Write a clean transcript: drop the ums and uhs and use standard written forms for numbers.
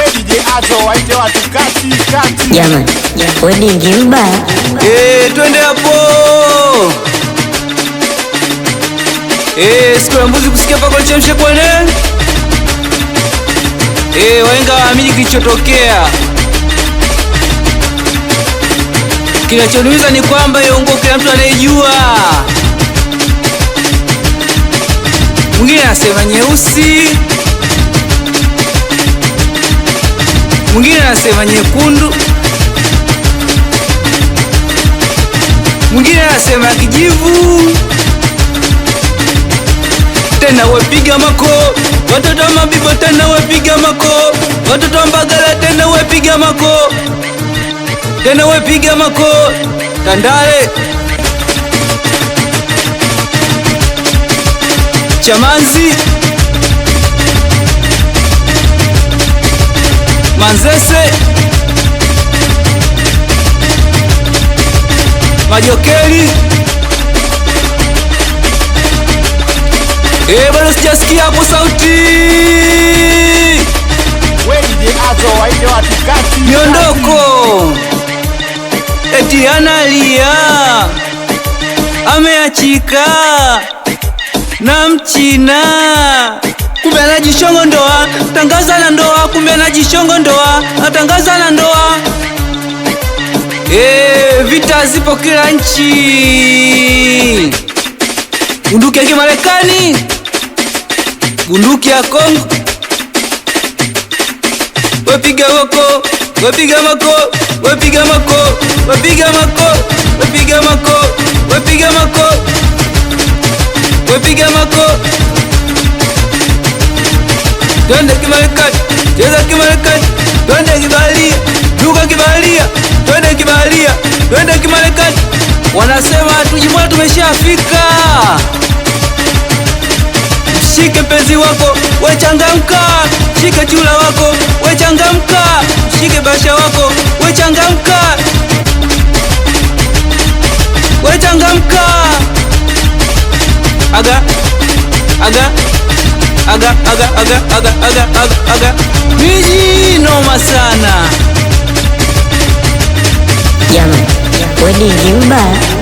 DJ Azo waite watu kati. Jamani, wedding mbaya. Twende hapo. Siku ya mbuzi kusikia pako chemshe kwenye. Waenga waamini kilichotokea. Kinachoniumiza ni kwamba yongo kila mtu anayejua. Mwingine anasema nyeusi, mwingine anasema nyekundu, mwingine anasema kijivu. Tena wepiga mako, watoto wa Mabibo tena wepiga mako, watoto wa Mbagala tena wepiga mako, tena wepiga mako. Tandale, Chamanzi, Manzese, Majokeri. Bado sijasikia hapo sauti. DJ Azo waite watu kati. Miondoko eti analia, ameachika na mchina, kumbe anajishongo ndoa, tangaza la ndoa, kumbe anajishongo ndoa, atangaza la ndoa. Vita zipo kila nchi. Bunduki ya Kimarekani, bunduki ya Kongo. Wepiga mako, wepiga mako, wepiga mako, wepiga mako, wepiga mako, wepiga mako, wepiga mako. Twende Kimarekani, cheza Kimarekani, twende kibaharia, duka kibaharia, twende kibaharia, twende Kimarekani. Wanasema tujimwa tumeshafika. Shike mpenzi wako, we changamka. Shike chula wako, we changamka. Shike basha wako, we changamka. We changamka. Aga, aga, aga, aga, aga, aga, aga, aga, aga. Miji noma sana. Jamani, wedding mbaya.